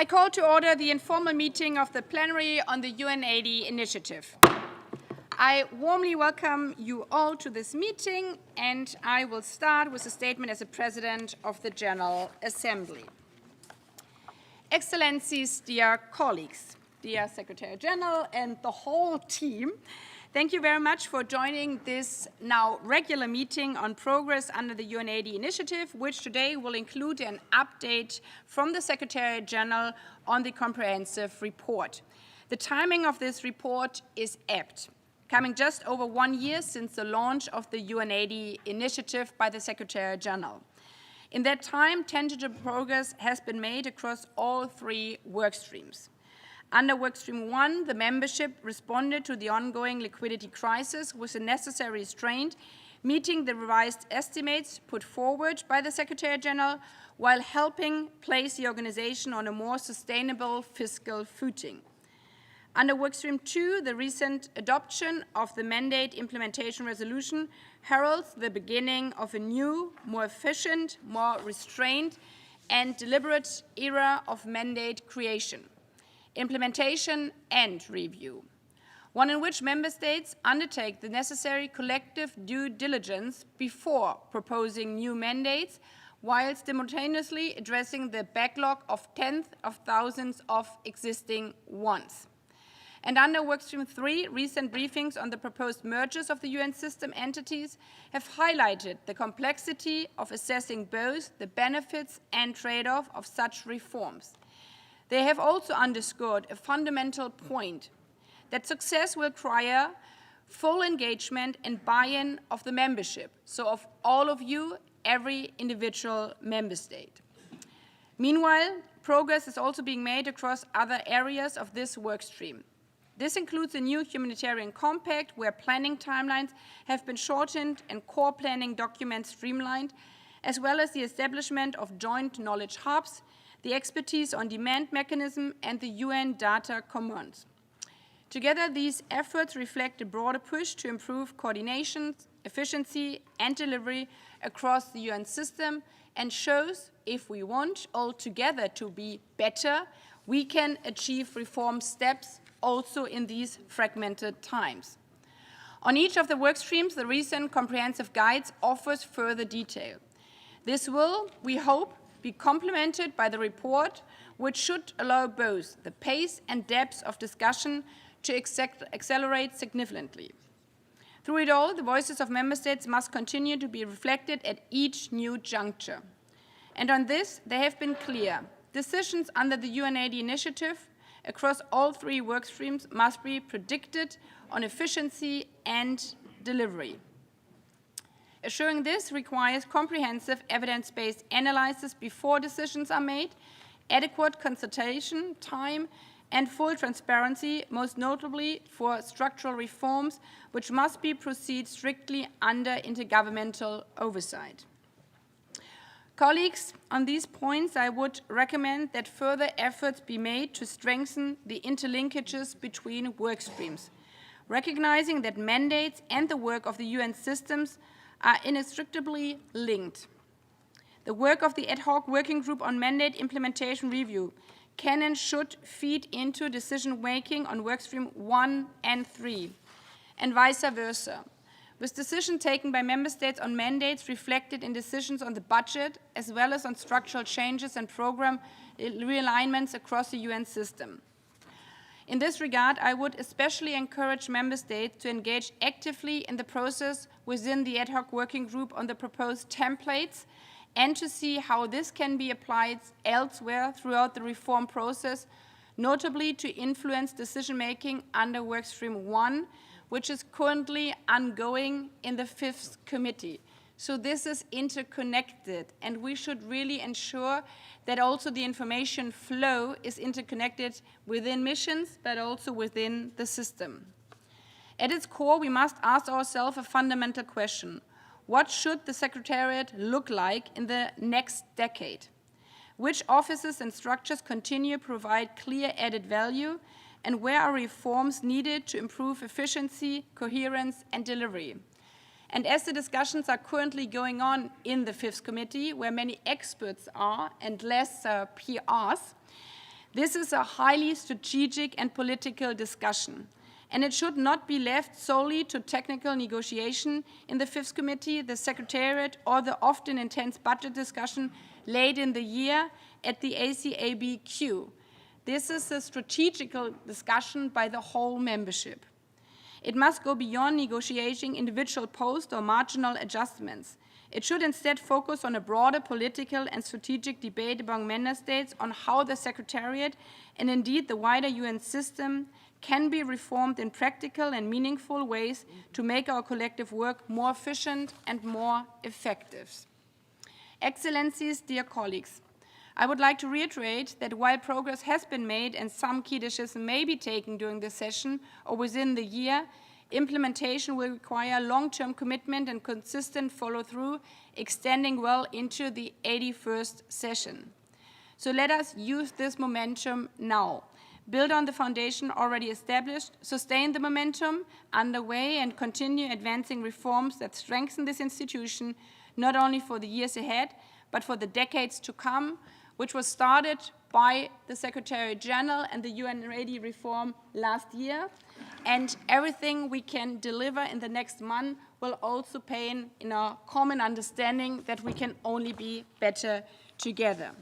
I call to order the informal meeting of the plenary on the UN80 initiative. I warmly welcome you all to this meeting, and I will start with a statement as the President of the General Assembly. Excellencies, dear colleagues, dear Secretary General, and the whole team, thank you very much for joining this now regular meeting on progress under the UN80 initiative, which today will include an update from the Secretary General on the comprehensive report. The timing of this report is apt, coming just over 1 year since the launch of the UN80 initiative by the Secretary General. In that time, tangible progress has been made across all three work streams. Under Workstream 1, the membership responded to the ongoing liquidity crisis with the necessary restraint, meeting the revised estimates put forward by the Secretary General while helping place the organization on a more sustainable fiscal footing. Under Workstream 2, the recent adoption of the mandate implementation resolution heralds the beginning of a new, more efficient, more restrained, and deliberate era of mandate creation, implementation, and review, one in which member states undertake the necessary collective due diligence before proposing new mandates, whilst simultaneously addressing the backlog of tens of thousands of existing ones. And under Workstream 3, recent briefings on the proposed mergers of the UN system entities have highlighted the complexity of assessing both the benefits and trade-off of such reforms. They have also underscored a fundamental point, that success will require full engagement and buy-in of the membership, so of all of you, every individual member state. Meanwhile, progress is also being made across other areas of this work stream. This includes a new humanitarian compact where planning timelines have been shortened and core planning documents streamlined, as well as the establishment of joint knowledge hubs, the expertise on demand mechanism, and the UN data commons. Together, these efforts reflect a broader push to improve coordination, efficiency, and delivery across the UN system, and shows if we want all together to be better, we can achieve reform steps also in these fragmented times. On each of the work streams, the recent comprehensive guides offers further detail. This will, we hope, be complemented by the report, which should allow both the pace and depth of discussion to accelerate significantly. Through it all, the voices of member states must continue to be reflected at each new juncture. And on this, they have been clear. Decisions under the UN80 initiative across all three work streams must be predicted on efficiency and delivery. Assuring this requires comprehensive evidence-based analysis before decisions are made, adequate consultation time, and full transparency, most notably for structural reforms, which must proceed strictly under intergovernmental oversight. Colleagues, on these points, I would recommend that further efforts be made to strengthen the interlinkages between work streams, recognizing that mandates and the work of the UN systems are inextricably linked. The work of the ad hoc working group on mandate implementation review can and should feed into decision-making on workstream 1 and 3, and vice versa, with decisions taken by member states on mandates reflected in decisions on the budget, as well as on structural changes and program realignments across the UN system. In this regard, I would especially encourage member states to engage actively in the process within the ad hoc working group on the proposed templates, and to see how this can be applied elsewhere throughout the reform process, notably to influence decision-making under Workstream 1, which is currently ongoing in the 5th committee. So this is interconnected, and we should really ensure that also the information flow is interconnected within missions, but also within the system. At its core, we must ask ourselves a fundamental question. What should the Secretariat look like in the next decade? Which offices and structures continue to provide clear added value, and where are reforms needed to improve efficiency, coherence, and delivery? And as the discussions are currently going on in the 5th committee, where many experts are and less PRs, This is a highly strategic and political discussion, and it should not be left solely to technical negotiation in the Fifth Committee, the Secretariat, or the often intense budget discussion late in the year at the ACABQ. This is a strategical discussion by the whole membership. It must go beyond negotiating individual post or marginal adjustments. It should instead focus on a broader political and strategic debate among member states on how the Secretariat and indeed the wider UN system can be reformed in practical and meaningful ways to make our collective work more efficient and more effective. Excellencies, dear colleagues, I would like to reiterate that while progress has been made and some key decisions may be taken during the session or within the year, implementation will require long-term commitment and consistent follow-through, extending well into the 81st session. So let us use this momentum now. Build on the foundation already established, sustain the momentum underway, and continue advancing reforms that strengthen this institution, not only for the years ahead, but for the decades to come, which was started by the Secretary-General and the UN-ready reform last year. And everything we can deliver in the next month will also pay in a common understanding that we can only be better together.